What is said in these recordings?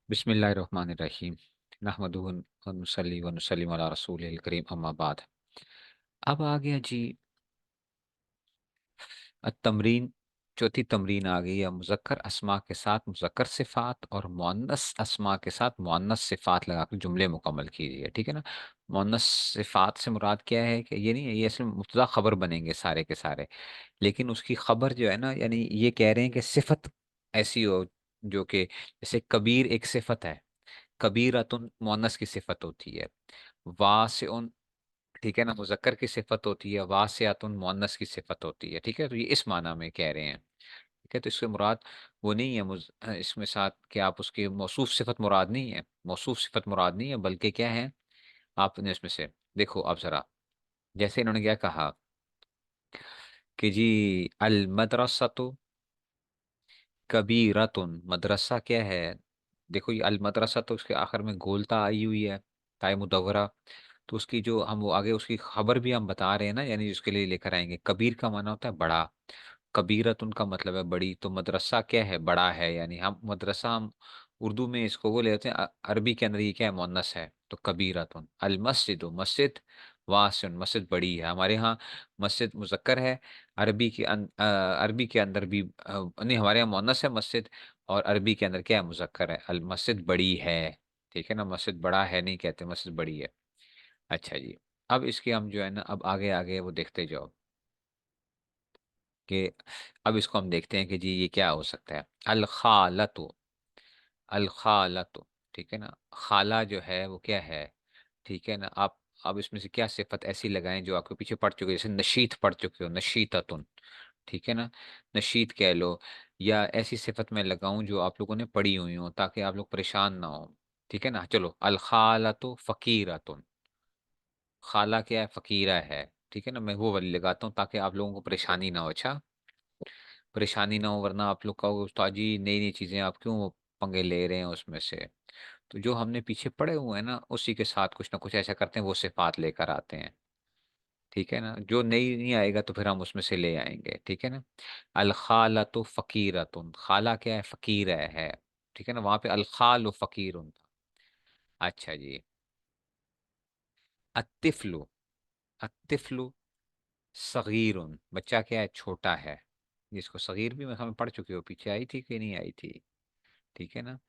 बिस्मिल्लाहिर्रहमानिर्रहीम नहमदुहु व नुसल्ली व नुसल्लिमु अला रसूलिल करीम अम्मा बाद। अब आ गया जी तमरीन। चौथी तमरीन आ गई है। मुज़क्कर अस्मा के साथ मुज़क्कर सिफ़ात और मुअन्नस अस्मा के साथ मुअन्नस सिफ़ात लगाकर जुमले मुकम्मल कीजिए। ठीक है ना। मुअन्नस सिफ़ात से मुराद क्या है कि ये नहीं है, ये असल में मुब्तदा खबर बनेंगे सारे के सारे। लेकिन उसकी खबर जो है ना, यानी ये कह रहे हैं कि सिफत ऐसी हो जो कि जैसे कबीर एक सिफत है। कबीरतुन मुअन्नस की सिफत होती है। वासिउन, ठीक है ना, मुजक्कर की सिफत होती है। वासियातुन मुअन्नस की सिफत होती है। ठीक है, तो ये इस माना में कह रहे हैं। ठीक है, तो इससे मुराद वो नहीं है इसमें साथ कि आप उसकी मौसूफ सिफत मुराद नहीं है। मौसूफ सिफत मुराद नहीं है, बल्कि क्या है, आपने इसमें से देखो आप जरा। जैसे इन्होंने क्या कहा कि जी अल मदरसतु कबीरतुन, मदरसा क्या है। देखो ये अल मदरसा तो उसके आखिर में गोलता आई हुई है, ताय मुदव्वरा। तो उसकी जो हम वो आगे उसकी खबर भी हम बता रहे हैं ना, यानी उसके लिए लेकर आएंगे। कबीर का माना होता है बड़ा, कबीरतुन का मतलब है बड़ी। तो मदरसा क्या है, बड़ा है। यानी हम मदरसा, हम उर्दू में इसको वो लेते हैं, अरबी के अंदर ये क्या है, मुअन्नस है। तो कबीरतुन। अल मस्जिद, मस्जिद वासिउन, मस्जिद बड़ी है। हमारे यहाँ मस्जिद मुजक्कर है। अरबी के अंदर भी नहीं, हमारे यहाँ मुअन्नस है मस्जिद। और अरबी के अंदर क्या है, मुजक्कर है। अल मस्जिद बड़ी है। ठीक है ना, मस्जिद बड़ा है नहीं कहते, मस्जिद बड़ी है। अच्छा जी। अब इसके हम जो है ना, अब आगे आगे वो देखते जाओ कि अब इसको हम देखते हैं कि जी ये क्या हो सकता है। अल खालतु, अल खालतु, ठीक है ना। खाला जो है वो क्या है, ठीक है ना। आप अब इसमें से क्या सिफत ऐसी लगाएं जो आपके पीछे पड़ चुकी है। जैसे नशीत पढ़ चुके हो, नशीततुन, ठीक है ना। नशीत कह लो, या ऐसी सिफत मैं लगाऊं जो आप लोगों ने पढ़ी हुई हो, ताकि आप लोग परेशान ना हो। ठीक है ना। चलो, अल खालतु फकीरतुन। खाला क्या है, फकीरा है। ठीक है ना, मैं वो वाली लगाता हूँ ताकि आप लोगों को परेशानी ना हो। अच्छा, परेशानी ना हो, वरना आप लोग कहोगे उस्ताद जी नई नई चीजें आप क्यों पंगे ले रहे हैं उसमें से। तो जो हमने पीछे पढ़े हुए हैं ना, उसी के साथ कुछ ना कुछ ऐसा करते हैं, वो सिफात लेकर आते हैं। ठीक है ना, जो नई नहीं आएगा तो फिर हम उसमें से ले आएंगे। ठीक है ना। अल खालतु फकीरतुन, खाला क्या है, फकीर है। ठीक है ना, वहां पे अल खालु फकीरुन था। अच्छा जी। अतिफ्लु, अतिफ्लु सगीरुन, बच्चा क्या है, छोटा है। जिसको सगीर भी मैं हमें पढ़ चुके हो, पीछे आई थी कि नहीं आई थी। ठीक है ना।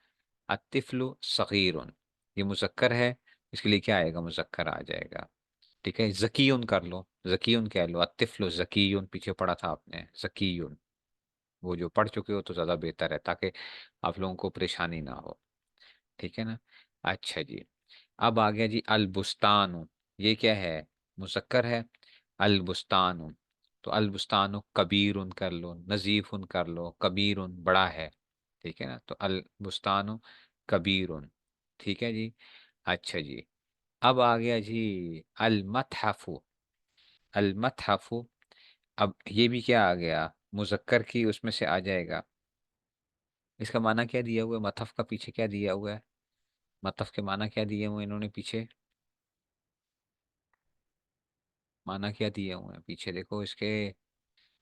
अतिफ्लु सगीरुन, ये मुजक्कर है। इसके लिए क्या आएगा, मुजक्कर आ जाएगा। ठीक है, जकीयुन कर लो, जकीयुन कह लो। अतिफ्लु जकीयुन पीछे पढ़ा था आपने, जकीयुन। वो जो पढ़ चुके हो तो ज्यादा बेहतर है, ताकि आप लोगों को परेशानी ना हो। ठीक है ना। अच्छा जी। अब आ गया जी अलबुस्तानु। ये क्या है, मुजक्कर है। अलबुस्तानु, तो अलबुस्तानु कबीरुन कर लो, नजीफुन कर लो। कबीरुन बड़ा है। ठीक है ना, तो अलबुस्तानु कबीरुन। ठीक है जी। अच्छा जी। अब आ गया जी अलमतहफु, अलमतहफु। अब ये भी क्या आ गया, मुजक्कर की उसमें से आ जाएगा। इसका माना क्या दिया हुआ है, मतहफ का पीछे क्या दिया हुआ है। मतहफ के माना क्या दिए हुए हैं इन्होंने पीछे, माना क्या दिए हुए हैं पीछे देखो इसके।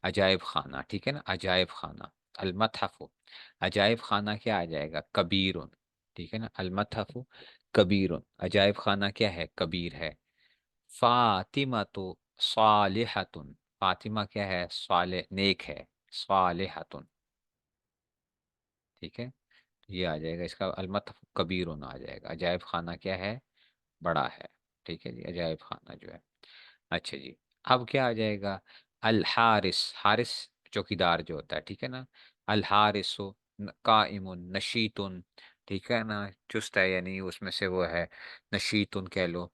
अजायब खाना, ठीक है ना, अजायब खाना। अलमतहफु, अजायब खाना क्या आ जाएगा, कबीरुन। ठीक है ना, अलमतहफु कबीरुन, अजायब खाना क्या है, कबीर है। फातिमा तो सालिहतुन, फातिमा क्या है, साले नेक है। सालिहतुन, ठीक है। ये आ जाएगा इसका, अलमतहफु कबीरुन आ जाएगा। अजायब खाना क्या है, बड़ा है। ठीक है जी, अजायब खाना जो है। अच्छा जी। अब क्या आ जाएगा, अल हारिस, हारिस चौकीदार जो होता है। ठीक है ना। अल हारिसु काइमुन नशीतुन, ठीक है ना, चुस्त है, यानी उसमें से वो है। नशीतुन कह लो।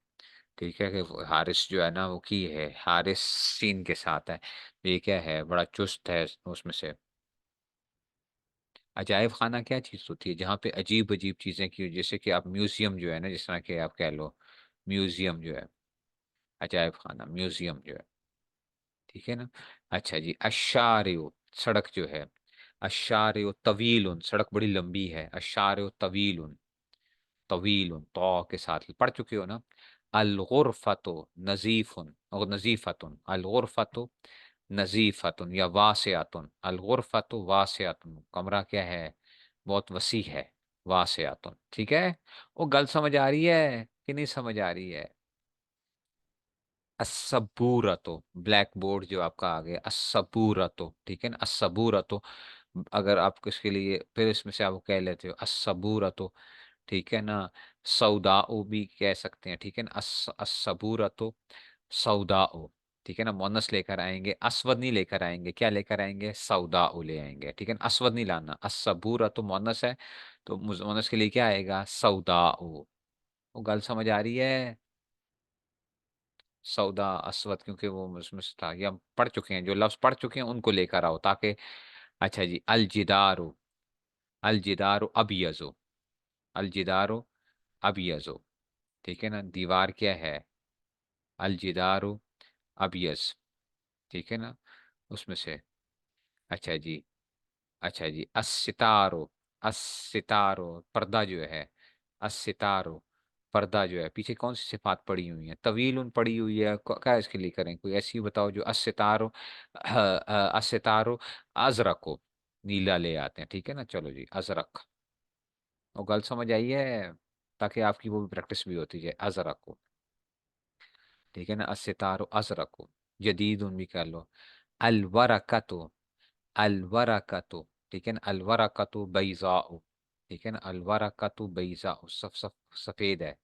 ठीक है, कि हारिस जो है ना वो की है, हारिस सीन के साथ है। ये क्या है, बड़ा चुस्त है उसमें से। अजायब खाना क्या चीज़ होती है, जहाँ पे अजीब अजीब चीज़ें की, जैसे कि आप म्यूजियम जो है ना, जिस तरह के आप कह लो, म्यूजियम जो है। अजायब खाना म्यूजियम जो है। ठीक है ना। अच्छा जी। अशारियो, सड़क जो है। अशारियो तवीलुन, सड़क बड़ी लंबी है। अशारियो तवीलुन, तवीलुन तो के साथ पढ़ चुके हो ना। अल गुरफतो नजीफुन और नजीफतुन, अल गुरफतो नजीफतुन या वासियातुन। अल गुरफतो वासियातुन, कमरा क्या है, बहुत वसी है। वासियातुन, ठीक है। वो गल समझ आ रही है कि नहीं समझ आ रही है? असबूरतो, ब्लैक बोर्ड जो आपका आ गया, असबूरतो, ठीक है ना, असबूरतो। अगर आप किसके लिए फिर इसमें से आप कह लेते हो असबूरतो, ठीक है ना। सौदाओ भी कह सकते हैं, ठीक है ना, असबूरतो, सौदाओ, ठीक है ना। मोनस लेकर आएंगे, अस्वद नहीं लेकर आएंगे, क्या लेकर आएंगे? सौदाओ ले आएंगे, ठीक है ना, अस्वद नहीं लाना। असबूरतो मोनस है, तो मोनस के लिए क्या आएगा? सौदाओ। वो गल समझ आ रही है? सौदा असवद, क्योंकि वो उसमें से था, ये हम पढ़ चुके हैं, जो लफ्ज पढ़ चुके हैं उनको लेकर आओ ताकि। अच्छा जी, अलजिदारो, अलजिदारो अबियजो, अलजिदारो अबियजो, ठीक है ना। दीवार क्या है? अलजिदारो अबियज, ठीक है ना, उसमें से। अच्छा जी, अच्छा जी, अस्सितारो, अस्सितारो पर्दा जो है, अस्सितारो पर्दा जो है, पीछे कौन सी सिफात पड़ी हुई है? तवीलुन पड़ी हुई है, क्या इसके लिए करें? कोई ऐसी बताओ जो अस्सितारो, अस्सितारो अजरको, नीला ले आते हैं, ठीक है ना। चलो जी, अजरक। वो गल समझ आई है? ताकि आपकी वो भी प्रैक्टिस भी होती जाए, अजरको, ठीक है ना, अस्सितारो अजरको। जदीदुन भी कर लो। अलवरकतो, अलवरकतो, ठीक है ना, अलवरकतो बैज़ाउ, ठीक है ना, अलवरकतो बैज़ाउ, सफ सफ सफेद है,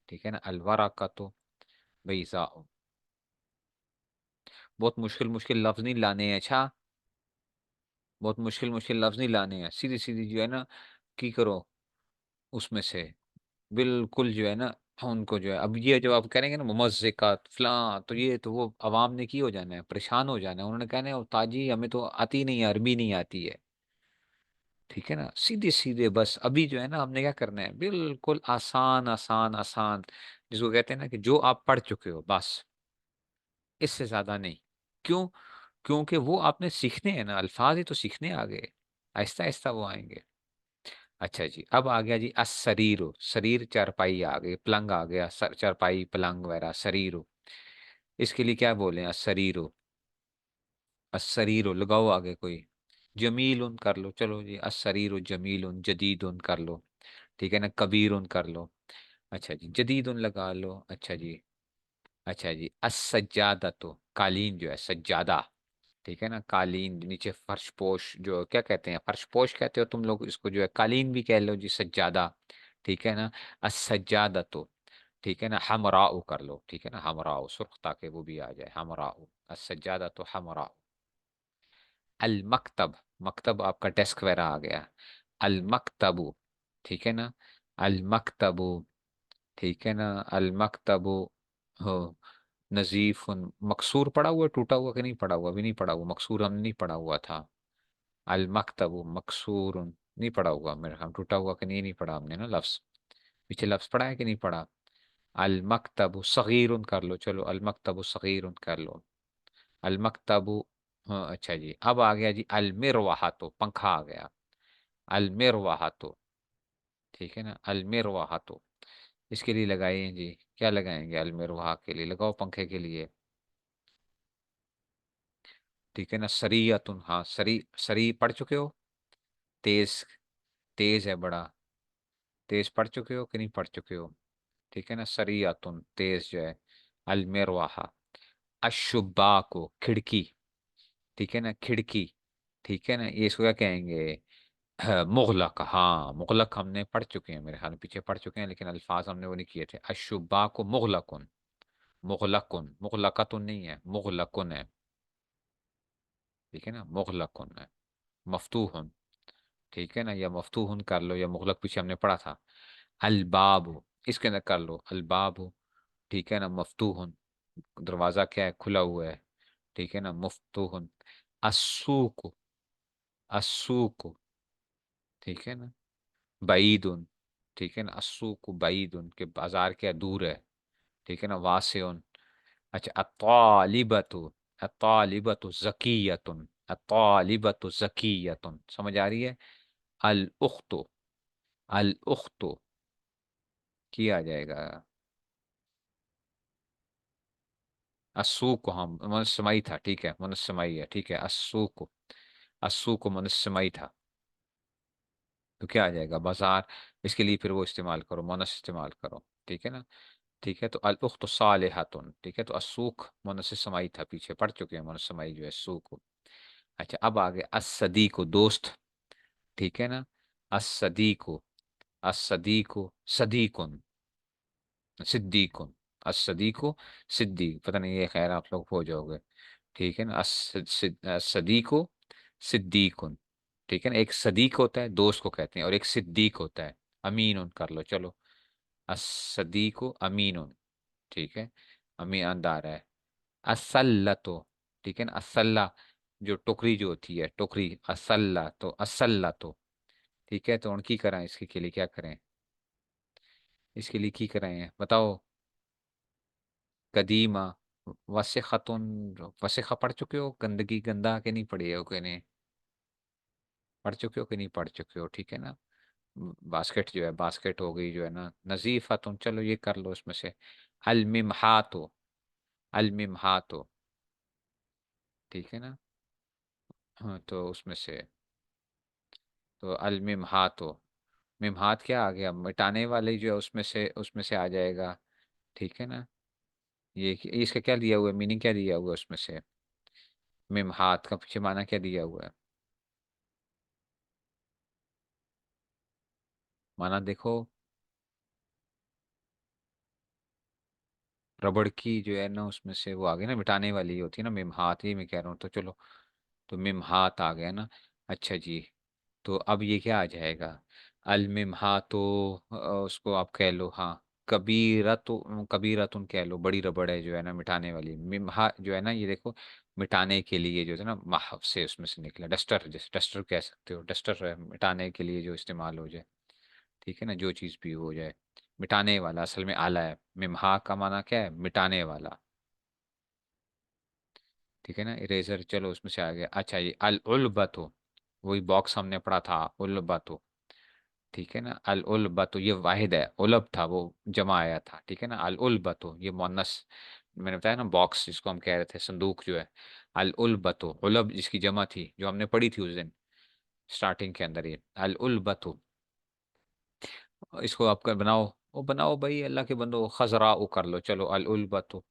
ठीक है ना, अलवरकतो बैज़ाउ। बहुत मुश्किल मुश्किल लफ्ज नहीं लाने हैं, अच्छा। बहुत मुश्किल मुश्किल लफ्ज नहीं लाने हैं, सीधी सीधी जो है ना की करो उसमें से, बिल्कुल जो है ना, उनको जो है, अब ये जो आप करेंगे ना मुमज़्ज़िक़ात फलां, तो ये तो वो अवाम ने की हो जाना है, परेशान हो जाना है, उन्होंने कहना है, "ओ ताजी हमें तो आती नहीं है, अरबी नहीं आती है।" ठीक है ना, सीधे सीधे बस अभी जो है ना हमने क्या करना है, बिल्कुल आसान आसान आसान, जिसको कहते हैं ना कि जो आप पढ़ चुके हो बस, इससे ज्यादा नहीं। क्यों? क्योंकि वो आपने सीखने हैं ना, अल्फाज ही तो सीखने आ गए, आहिस्ता आहिस्ता वो आएंगे। अच्छा जी, अब आ गया जी असरीरो, शरीर चारपाई आ गई, पलंग आ गया, चारपाई पलंग वगैरह, शरीरो। इसके लिए क्या बोले? असरीरो, असरीरो लगाओ आगे कोई। जमील उन कर लो, चलो जी, असरीरो जमील उन, जदीद उन कर लो, ठीक है ना, कबीर उन कर लो। अच्छा जी, जदीद उन लगा लो। अच्छा जी, अच्छा जी, असज्जादा, तो कालीन जो है, सज्जादा, ठीक है ना, कालीन नीचे फर्श पोश, जो क्या कहते हैं, फर्श पोश कहते हो तुम लोग इसको, जो है कालीन भी कह लो जी, सज्जादा, ठीक है ना। असज्जादा, तो ठीक है ना, हमराउ कर लो, ठीक है ना, हमराउ सुर्ख, ताकि वो भी आ जाए, हमराउ, असज्जादा तो हमराउ। अल मकतब, मकतब आपका डेस्क वगैरह आ गया, अल मकतबु, ठीक है ना, अल मकतबु, ठीक है ना, अल मकतबु हो, नजीफ, मकसूर पड़ा हुआ, टूटा हुआ कि नहीं पड़ा हुआ? अभी नहीं पड़ा हुआ, मकसूर हमने नहीं पड़ा हुआ था। अल मकतबु मकसूर नहीं पड़ा हुआ मेरे ख्याल, टूटा हुआ कि नहीं पढ़ा हमने ना लफ्ज, पीछे लफ्ज पढ़ा है कि नहीं पढ़ा? अल मकतबु सगीर कर लो, चलो, अल मकतबु सगीर कर लो, अल मकतबु। हाँ, अच्छा जी, अब आ गया जी अलमिरवाहतो, पंखा आ गया, अलमिरवाहतो, ठीक है ना, अलमिरवाहतो। इसके लिए लगाए जी, क्या लगाएंगे? अलमिरवाह के लिए लगाओ, पंखे के लिए, ठीक है ना। सरियतुन, हाँ, सरी, सरी पढ़ चुके हो? तेज, तेज है बड़ा, तेज पढ़ चुके हो कि नहीं पढ़ चुके हो? ठीक है ना, सरियतुन तेज जो है, अलमिरवाहा। अशुबा को खिड़की, ठीक है ना, खिड़की, ठीक है ना, ये इसको क्या कहेंगे? मुगलक, हाँ, मुगलक हमने पढ़ चुके हैं मेरे ख्याल में, पीछे पढ़ चुके हैं, लेकिन अल्फाज हमने वो नहीं किए थे। अशुबा को मुगलकुन, मुगलकुन, मुगलकतुन नहीं है, मुगलकुन है, ठीक है ना, मुगलकुन है, मफ्तूहुन, ठीक है ना, या मफ्तूहुन कर लो, या मुगलक पीछे हमने पढ़ा था। अलबाबु, इसके अंदर कर लो अलबाबु, ठीक है ना, मफ्तूहुन, दरवाजा क्या है? खुला हुआ है, ठीक है ना, मफ्तूहुन। अस्सूक, अस्सूक, ठीक है ना, बईदुन, ठीक है ना, अस्सूक बईदुन, के बाजार क्या दूर है, ठीक है ना, वासिउन। अच्छा, अत्तालिबतु, अत्तालिबतु जकीयतुन, अत्तालिबतु जकीयतुन, समझ आ रही है? अल उख्तु, अल उख्तु किया जाएगा, अस्सूक, हम मनस्समई था, ठीक है, मनस्समई है, ठीक है, अस्सूक, अस्सूक मनस्समई था, तो क्या आ जाएगा, बाजार। इसके लिए फिर वो इस्तेमाल करो, मोनस इस्तेमाल करो। ठीक है ना। ठीक है, तो अल उख्तु सालिहतुन, ठीक है, तो असूख मोनस समाई था, पीछे पढ़ चुके हैं मोनस समाई जो है सूख। अच्छा, अब आगे असदीको दोस्त। ठीक है ना। असदीको, असदीको सदीकुन, सिद्दीकुन, असदीको सिद्दीक, पता नहीं ये, खैर आप लोग हो जाओगे। ठीक है ना। सदीको सिद्दीकुन। ठीक है ना, एक सदीक होता है दोस्त को कहते हैं, और एक सिद्दीक होता है। अमीन कर लो चलो। असदीको अमीन। ठीक है, ईमानदार है। असल्लतो, ठीक है ना, असल्ला जो टोकरी जो होती है टोकरी, असल्ला तो असल्ला तो। ठीक है, तो उनकी करें, इसके के लिए क्या करें, इसके लिए की करें बताओ। कदीमा, वसिखतुन, वसिखा पढ़ चुके हो, गंदगी गंदा के नहीं पढ़ी हो कि नहीं, पढ़ चुके हो कि नहीं पढ़ चुके हो। ठीक है ना। बास्केट जो है, बास्केट हो गई जो है ना, नजीफतुन, चलो ये कर लो इसमें से। अलमिमहातो, अलमिमहातो। ठीक है ना। हाँ, तो उसमें से, तो अलमिमहातो, मिमहात क्या आ गया, मिटाने वाले जो है उसमें से आ जाएगा। ठीक है ना। ये इसका क्या दिया हुआ है, मीनिंग क्या दिया हुआ है उसमें से, मिमहात का पीछे माना क्या दिया हुआ है, माना देखो। रबड़ की जो है ना उसमें से वो आ गई ना, मिटाने वाली होती है ना, मिमहात ही मैं कह रहा हूँ, तो चलो, तो मिमहात आ गया ना। अच्छा जी, तो अब ये क्या आ जाएगा, अलमिमहा तो उसको आप कह लो, हाँ, कबीरा तो, कबीरा तुम कह लो, बड़ी रबड़ है जो है ना मिटाने वाली, मिमहा जो है ना ये देखो, मिटाने के लिए जो है ना, माह से उसमें से निकला, डस्टर, जैसे डस्टर कह सकते हो, डस्टर है मिटाने के लिए जो इस्तेमाल हो जाए। ठीक है ना, जो चीज़ भी हो जाए, मिटाने वाला असल में आला है, मिमहा का माना क्या है, मिटाने वाला। ठीक है ना, इरेजर, चलो उसमें से आ गया। अच्छा, ये अल उलबतो, वही बॉक्स हमने पढ़ा था, उलबतो। ठीक है ना, अल उलबतो ये वाहिद है, उलब था वो जमा आया था। ठीक है ना, अल उलबतो ये मुअन्नस, मैंने बताया ना, बॉक्स जिसको हम कह रहे थे, संदूक जो है। अल उलबतो, उलब जिसकी जमा थी, जो हमने पढ़ी थी उस दिन स्टार्टिंग के अंदर, ये अल उलबतो। इसको आप कर बनाओ, वो बनाओ भाई, अल्लाह के बंदो, खजरा कर लो चलो, अल उलबतो,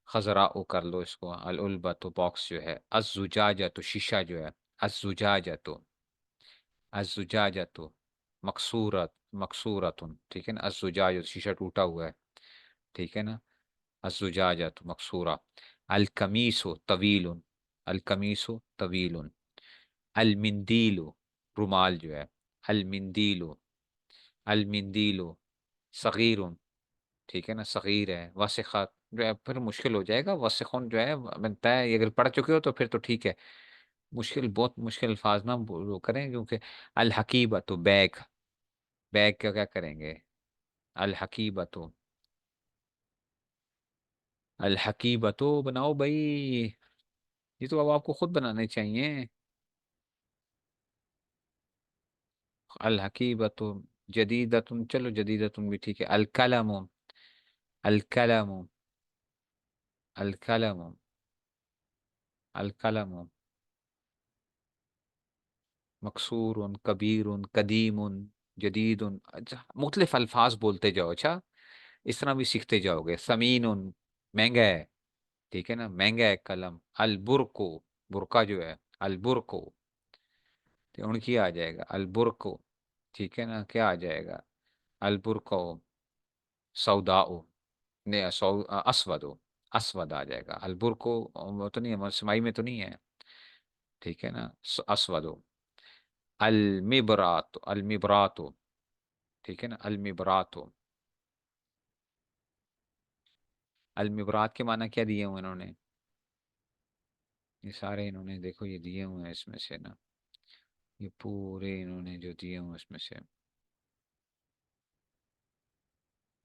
खजरा कर लो इसको, अल उलबतो बॉक्स जो है, अजुजाजा तो शीशा जो है, अजुजाजा तो, अजुजाजा तो मकसूरत, मकसूरतुन। ठीक है ना, अजुजाज शीशा टूटा हुआ है। ठीक है ना, अजुजाजा तो मकसूरा। अल कमीसो तवीलुन, अल कमीसो तवीलुन। अल मिंदीलो, रुमाल जो है, अल मिंदीलो, अल मिंदीलो सगीरुन। ठीक है ना, सगीर है, वसिखा जो है फिर मुश्किल हो जाएगा, वसिखुन जो है बनता है, ये अगर पढ़ चुके हो तो फिर तो ठीक है। मुश्किल, बहुत मुश्किल अल्फाज ना वो करें, क्योंकि अल हकीबा तो बैग, बैग का क्या करेंगे, अल हकीबा तो, अल हकीबा तो बनाओ भाई, ये तो अब आपको खुद बनाने चाहिए। अल हकीबा तो जदीदतुन, चलो जदीदतुन भी ठीक है। अल कलम, अल कलम, अल कलम, अल कलम मकसूर, कबीर, कदीम, जदीद। अच्छा, मुख्तलिफ अल्फाज बोलते जाओ। अच्छा, इस तरह भी सीखते जाओगे। समीन, महंगा है। ठीक है ना, महंगा है कलम। अल बुरको, बुरका जो है, अल बुरको, तो उनकी आ जाएगा अल बुरको। ठीक है ना, क्या आ जाएगा, अल बुरको सौदाओ, ने अस्वदो, अस्वद आ जाएगा। अल बुरको वो तो नहीं है, समाई में तो नहीं है। ठीक है ना, अस्वदो। अल मिबरात, अल मिबरातो। ठीक है ना, अल मिबरातो, अल मिबरात के माना क्या दिए हुए इन्होंने, ये सारे इन्होंने देखो ये दिए हुए हैं इसमें से ना, ये पूरे इन्होंने जो दिए हुए हैं इसमें से।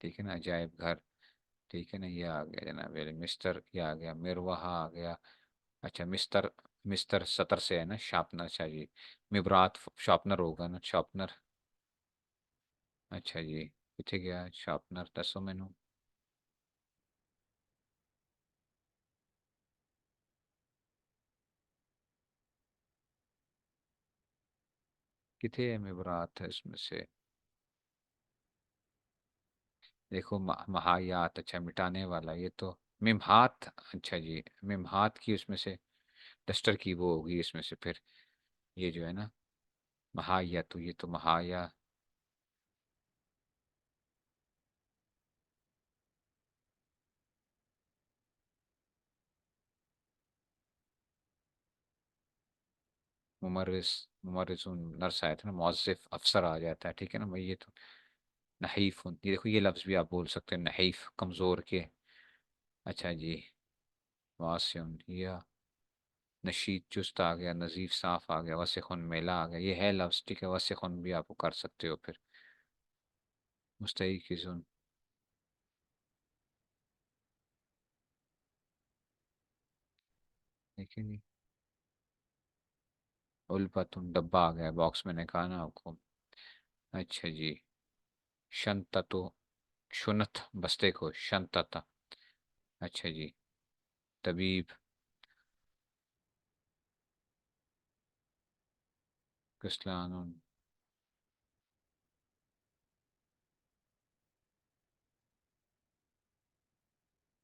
ठीक है ना, अजायब घर। ठीक है ना, ये आ गया जनाब, ये मिस्टर, ये आ गया मिरवाहा आ गया। अच्छा, मिस्टर, मिस्टर सतर से है ना, शार्पनर, अच्छा जी। मिबरात शार्पनर होगा ना, शार्पनर। अच्छा जी, कितने गया शार्पनर, दसो मैनू। किथे मिबरात है उसमें से? देखो महायात, अच्छा मिटाने वाला, ये तो मिमहात, अच्छा जी मिमहात की उसमें से डस्टर की वो होगी इसमें से फिर, ये जो है ना महाया, तो ये तो महाया। मुमर्रिस, मुमर्रिसुन नर्स आया था ना, मौसिफ अफसर आ जाता है, ठीक है ना भाई, ये तो नहीफ, ये देखो ये लफ्ज़ भी आप बोल सकते हैं, नहीफ कमज़ोर के। अच्छा जी, वासियन या नशीद चुस्त आ गया, नज़ीफ साफ आ गया, वसिखुन मेला आ गया, ये है लफ्ज़, ठीक है, वसिखुन भी आप कर सकते हो फिर। मुस्तैक़िज़ुन, ठीक है जी। उल्फतुन डब्बा आ गया, बॉक्स मैंने कहा ना आपको। अच्छा जी। शंततो, शुनत बस्ते को शंतता। अच्छा जी। तबीब, कस्लानुन,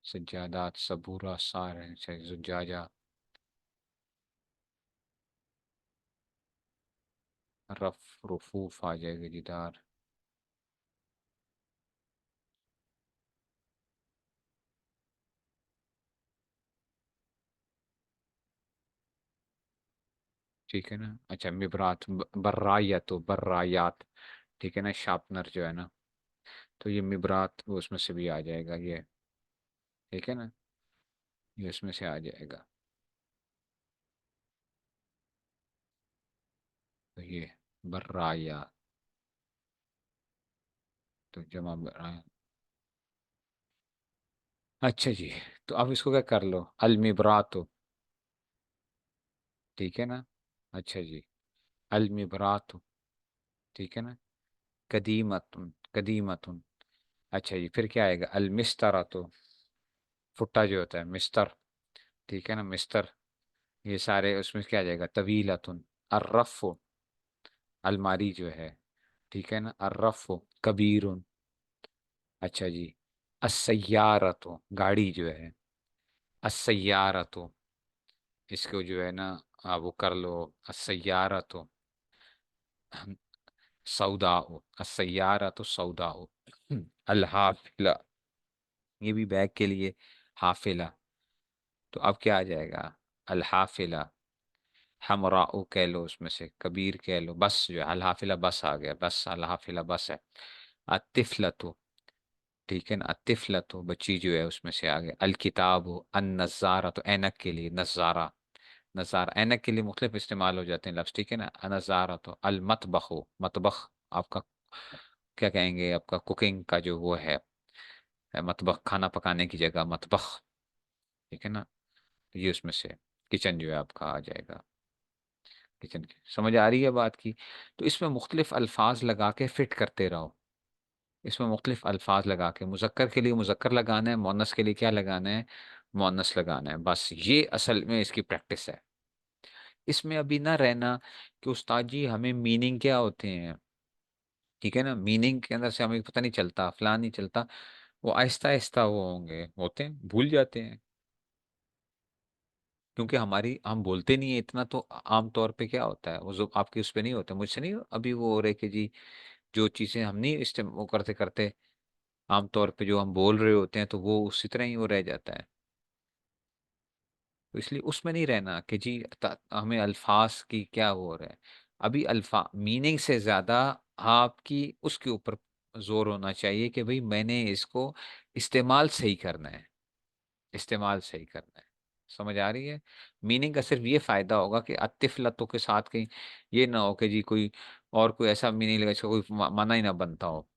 सज्जादात सबूरा सार, अच्छा जुज्जाजा, रफ रफूफ आ जाएगा जिदार। ठीक है ना, अच्छा मिबरात, बर्रायत, बर्रायात, ठीक है ना, शार्पनर जो है ना, तो ये मिबरात वो उसमें से भी आ जाएगा ये, ठीक है ना, ये उसमें से आ जाएगा। तो ये बर्राया, तो जमा बर्राया। अच्छा जी, तो अब इसको क्या कर लो, अलमिबरातो, ठीक है ना। अच्छा जी, अलमिबरातो, ठीक है ना। कदीमतुन, कदीमतुन, अच्छा जी, फिर क्या आएगा, अलमिस्तरातो, फुट्टा जो होता है मिस्तर, ठीक है ना मिस्तर, ये सारे उसमें क्या आ जाएगा, तवीलतुन, अर्रफु, अलमारी जो है, ठीक है ना, अर्रफु कबीरुन। अच्छा जी, असैयारतो, गाड़ी जो है, असैयारतो, इसको जो है ना वो कर लो, असैयारतो सऊदाओ, असैयारतो सऊदाओ, अलहाफिला, ये भी बैग के लिए, हाफिला, तो अब क्या आ जाएगा, अलहाफिला, हमराओ कह लो उसमें से, कबीर कह लो, बस जो है अलहाफिला बस आ गया, बस अलहाफिला बस है। अतिफलतु, ठीक है ना, अतिफलतु बच्ची जो है उसमें से आ गया, अलकिताब हो, अन नज़ारा, तो ऐनक के लिए नज़ारा, नज़ारा ऐनक के लिए मुख्तलिफ इस्तेमाल हो जाते हैं लफ्ज़, ठीक है ना, नज़ारा, तो अलमतबख हो, मतबख आपका क्या कहेंगे, आपका कुकिंग का जो वो है, मतबख खाना पकाने की जगह मतबख, ठीक है ना, तो ये उसमें से किचन जो है आपका आ जाएगा, किचन की समझ आ रही है बात की। तो इसमें मुख्तलिफ अल्फाज लगा के फिट करते रहो, इसमें मुख्तलिफ अल्फाज लगा के, मुज़क्कर के लिए मुज़क्कर लगाना है, मुअन्नस के लिए क्या लगाना है, मुअन्नस लगाना है, बस ये असल में इसकी प्रैक्टिस है। इसमें अभी ना रहना कि उस्ताद जी हमें मीनिंग क्या होते हैं, ठीक है ना, मीनिंग के अंदर से हमें पता नहीं चलता, फलां नहीं चलता, वो आहिस्ता आहिस्ता वो होंगे, होते हैं, भूल जाते हैं, क्योंकि हमारी हम बोलते नहीं है इतना, तो आम तौर पे क्या होता है, वो जो आपके उस पे नहीं होता, मुझसे नहीं अभी वो हो रहे कि जी जो चीज़ें हम नहीं वो करते करते, आम तौर पे जो हम बोल रहे होते हैं तो वो उसी तरह ही वो रह जाता है। तो इसलिए उसमें नहीं रहना कि जी हमें अल्फाज की क्या वो हो रहा है, अभी अल्फा मीनिंग से ज़्यादा आपकी उसके ऊपर जोर होना चाहिए कि भाई मैंने इसको इस्तेमाल सही करना है, इस्तेमाल सही करना है, समझ आ रही है। मीनिंग का सिर्फ ये फायदा होगा कि अतिफलतों के साथ कहीं ये ना हो कि जी कोई और कोई ऐसा मीनिंग लगा इसका कोई माना ही ना बनता हो,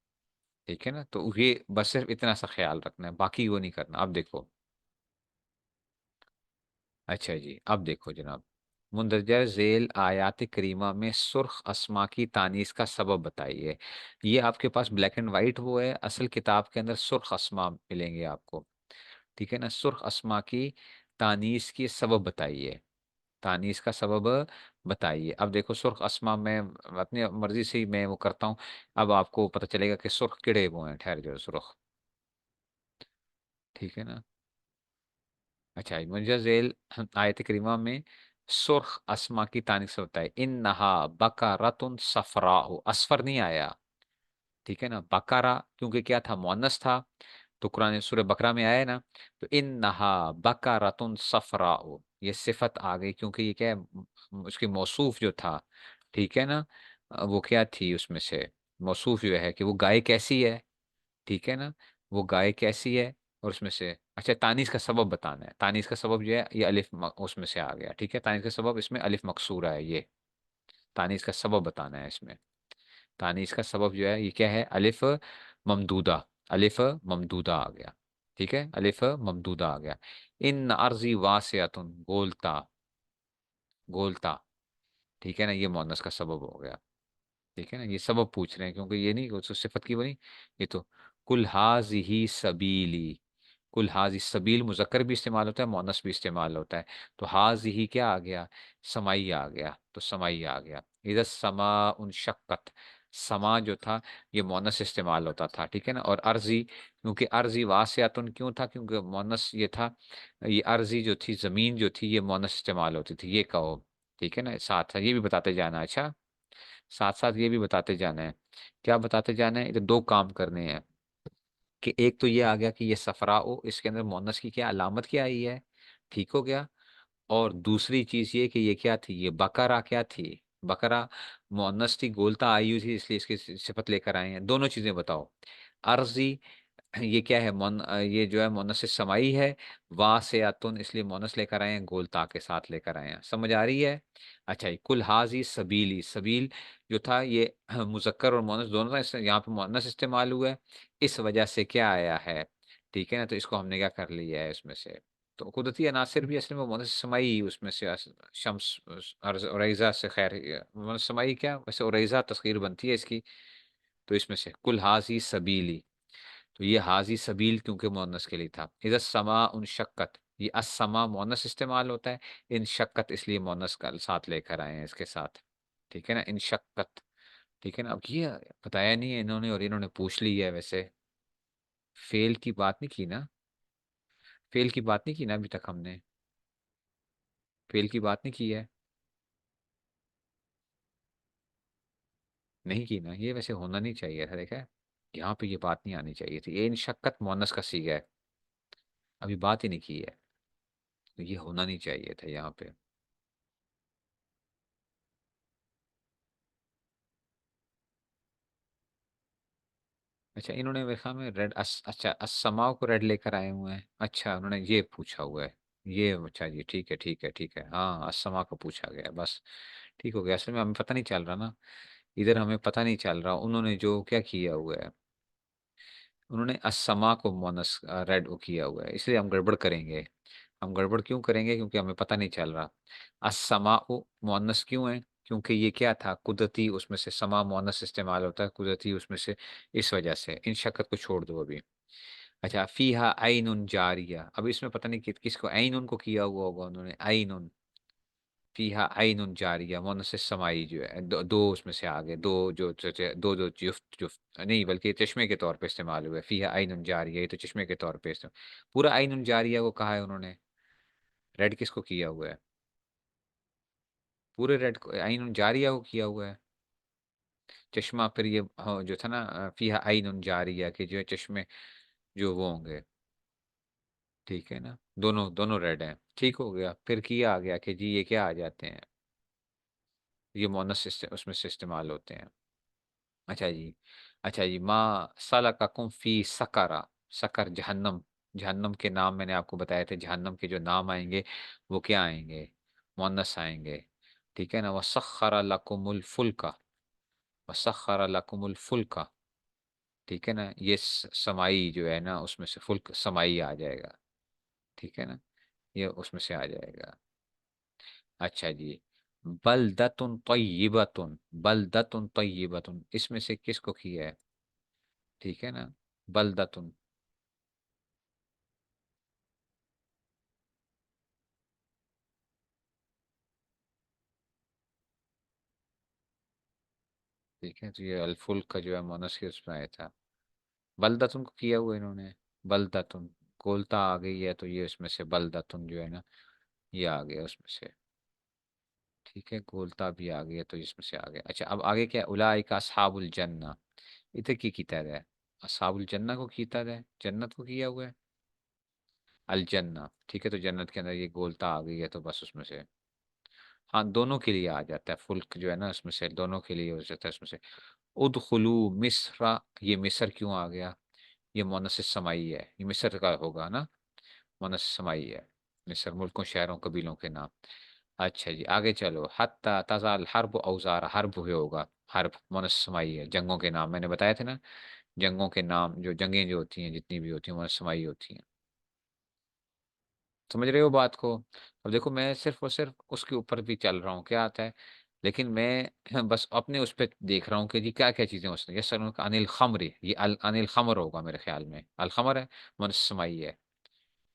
ठीक है ना, तो ये बस सिर्फ इतना सा ख्याल रखना है, बाकी वो नहीं करना। अब देखो, अच्छा जी, अब देखो जनाब, मुंदरजा झेल आयात करीमा में सुर्ख अस्मा की तानीस का सबब बताइए। ये आपके पास ब्लैक एंड वाइट वो है, असल किताब के अंदर सुर्ख अस्मा मिलेंगे आपको, ठीक है ना, सुर्ख अस्मा की तानीस की सबब बताइए, तानीस का सबब बताइए। अब देखो सुर्ख अस्मा में अपनी मर्जी से ही मैं वो करता हूँ। अब आपको पता चलेगा कि सुर्ख किड़े वो हैं, ठहर जाओ, सुर्ख। ठीक है ना। अच्छा, मुंजा झेल आयत करीमा में सुर्ख अस्मा की तारीफ से होता है, इन नहा बकरतुन सफरा, असफर नहीं आया। ठीक है ना, बकारा क्योंकि क्या था, मुअन्नस था, तो कुरान सूरह बकरा में आया है ना। तो इन नहा बकरतुन सफरा, ये सिफत आ गई क्योंकि ये क्या है, उसकी मौसूफ जो था, ठीक है ना, वो क्या थी उसमें से, मौसूफ जो है कि वो गाय कैसी है। ठीक है ना, वो गाय कैसी है। और उसमें से अच्छा, तानीस का सबब बताना है, तानीस का सबब जो है ये उसमें से आ गया। ठीक है, तानीस का सबब इसमें अलिफ मकसूरा है ये, तानीस का सबब बताना है इसमें। तानीस का सबब जो है ये क्या है, अलिफ ममदूदा, अलिफ ममदूदा आ गया। ठीक है, अलिफ ममदूदा आ गया। इन अर्जी वासियतुन, गोलता, गोलता। ठीक है ना, ये मुअन्नस का सबब हो गया। ठीक है ना, ये सबब पूछ रहे हैं क्योंकि ये नहीं उस सिफत की बनी। ये तो कुल हाजिही सबीली, कुल हाजी, सबील मुजक्कर भी इस्तेमाल होता है, मुअन्नस भी इस्तेमाल होता है। तो हाजिही क्या आ गया, समाई आ गया, तो समाई आ गया। इधर समा उन शक्कत, समा जो था ये मुअन्नस इस्तेमाल होता था। ठीक है ना, और अर्जी, क्योंकि अर्जी वासियातुन क्यों था, क्योंकि मुअन्नस ये था, ये अर्जी जो थी, जमीन जो थी, ये मुअन्नस इस्तेमाल होती थी, ये कहो। ठीक है ना, साथ ये भी बताते जाना। अच्छा, साथ साथ ये भी बताते जाना है। क्या बताते जाना है, इधर दो काम करने हैं। कि एक तो ये आ गया कि ये सफराओ, इसके अंदर मोनस की क्या अलामत क्या आई है, ठीक हो गया। और दूसरी चीज ये कि ये क्या थी, ये बकरा क्या थी, बकरा मोनस थी, गोलता आई हुई थी, इसलिए इसकी सिफत लेकर आए हैं। दोनों चीजें बताओ। अर्जी, ये क्या है, ये जो है मोनस से समाई है। वा से आतुन, इसलिए मोनस लेकर आए हैं, गोलता के साथ लेकर आए हैं। समझ आ रही है। अच्छा, ये कुल हाजी सबीली, सबील जो था ये मुजक्कर और मोनस दोनों था, यहाँ पे मोनस इस्तेमाल हुआ है, इस वजह से क्या आया है। ठीक है ना, तो इसको हमने क्या कर लिया है इसमें से। तो कुदरती अनासिर भी असल में मोनस समाई उसमें से, शम्स उरैजा से, खैर मोनस समाई क्या, वैसे उरैजा तस्कीर बनती है इसकी। तो इसमें से कुल हाजी सबीली, तो ये हाजी सबील क्योंकि मुअन्नस के लिए था। इधर समा उन शक्कत, ये असमा मुअन्नस इस्तेमाल होता है, इन शक्कत इसलिए मुअन्नस का साथ लेकर आए हैं इसके साथ। ठीक है ना, इन शक्कत। ठीक है ना, अब ये बताया नहीं है इन्होंने और इन्होंने पूछ ली है वैसे। फेल की बात नहीं की ना, फेल की बात नहीं की ना अभी तक हमने, फेल की बात नहीं की है, नहीं की ना, ये वैसे होना नहीं चाहिए था, देखा है? यहाँ पे ये बात नहीं आनी चाहिए थी, ये इन शक्कत मुअन्नस का सीगा है, अभी बात ही नहीं की है, तो ये होना नहीं चाहिए था यहाँ पे। अच्छा, इन्होंने मेरे ख्याल में रेड अच्छा, असमाओ को रेड लेकर आए हुए हैं। अच्छा, उन्होंने ये पूछा हुआ है, ये अच्छा जी, ठीक है ठीक है ठीक है, हाँ असमा को पूछा गया है, बस ठीक हो गया। असल में हमें पता नहीं चल रहा ना, इधर हमें पता नहीं चल रहा उन्होंने जो क्या किया हुआ है, उन्होंने असमा को मोनस रेड किया हुआ है, इसलिए हम गड़बड़ करेंगे। हम गड़बड़ क्यों करेंगे, क्योंकि हमें पता नहीं चल रहा। असमा मोनस क्यों है, क्योंकि ये क्या था, कुदरती उसमें से समा मोनस इस्तेमाल होता है, कुदरती उसमें से, इस वजह से इन शक्कत को छोड़ दो अभी। अच्छा, फीहा आइनुन जारिया, अब इसमें पता नहीं किसको आइनुन को किया हुआ होगा उन्होंने, आइनुन, फीहा आइनुन जारिया, मोनस से समाई जो है, दो उसमें से आ गए, दो जो दो दो जुफ्त जुफ्त नहीं, बल्कि चश्मे के तौर पे इस्तेमाल हुआ है, फीहा आइनुन जारिया, ये तो चश्मे के तौर पे इस्तेमाल, पूरा आइनुन जारिया को कहा है उन्होंने, रेड किसको किया हुआ है, पूरे रेड को आइन जारिया को किया हुआ है। चश्मा फिर ये हाँ, जो था ना, फीहा आइन जारिया के जो है चश्मे, जो वो होंगे। ठीक है ना, दोनों दोनों रेड हैं, ठीक हो गया। फिर किया आ गया कि जी ये क्या आ जाते हैं, ये मोनस उसमें से इस्तेमाल होते हैं। अच्छा जी, अच्छा जी, माँ सलकाकुम फी सकरा, सकर जहन्नम, जहन्नम के नाम मैंने आपको बताए थे, जहन्नम के जो नाम आएंगे वो क्या आएंगे, मोनस आएंगे। ठीक है ना, वसख्खर लकुमुल फुल्का, वसख्खर लकुमुल फुल्का। ठीक है ना, ये समाई जो है ना उसमें से फुल्क समाई आ जाएगा। ठीक है ना, ये उसमें से आ जाएगा। अच्छा जी, बलदतुन तय्यिबतुन, बलदतुन तय्यिबतुन, इसमें से किसको किया है। ठीक है ना, बलदतुन, ठीक है, तो ये अलफुल्क का जो है मोनस के उसमें आया था। बलदतुन को किया हुआ इन्होंने, बलदतुन, गोलता आ गई है तो ये उसमें से बलदतुन जो है ना, ये आ गया उसमें से। ठीक है, गोलता भी आ गया तो इसमें से आ गया। अच्छा, अब आगे क्या है, उलाइका अस्हाबुल जन्ना, इधर की किताब है, अस्हाबुल जन्ना को किताब है, जन्नत को किया हुआ है अल जन्ना। ठीक है, तो जन्नत के अंदर ये गोलता आ गई है तो बस उसमें से, हाँ दोनों के लिए आ जाता है, फुल्क जो है ना उसमें से दोनों के लिए हो जाता है उसमें से। उदखुलू मिस्र, ये मिस्र क्यों आ गया, ये मोनस समाई है, ये मिस्र का होगा ना, मोनस समाई है। मिस्र मुल्कों शहरों कबीलों के नाम। अच्छा जी, आगे चलो, हत्ता तजाल हर्ब औजार, हर्ब हुए होगा, हर्ब मोनस समाई है, जंगों के नाम मैंने बताया थे ना, जंगों के नाम, जो जंगें जो होती हैं जितनी भी होती हैं मोनस समाई होती हैं। समझ रहे हो बात को। अब देखो मैं सिर्फ और सिर्फ उसके ऊपर भी चल रहा हूँ क्या आता है, लेकिन मैं बस अपने उस पर देख रहा हूँ कि जी क्या क्या चीजें हो सकती हैं। सर अनिल खमरी, ये अनिल खमर होगा मेरे ख्याल में, अल खमर है, मनसमाई है।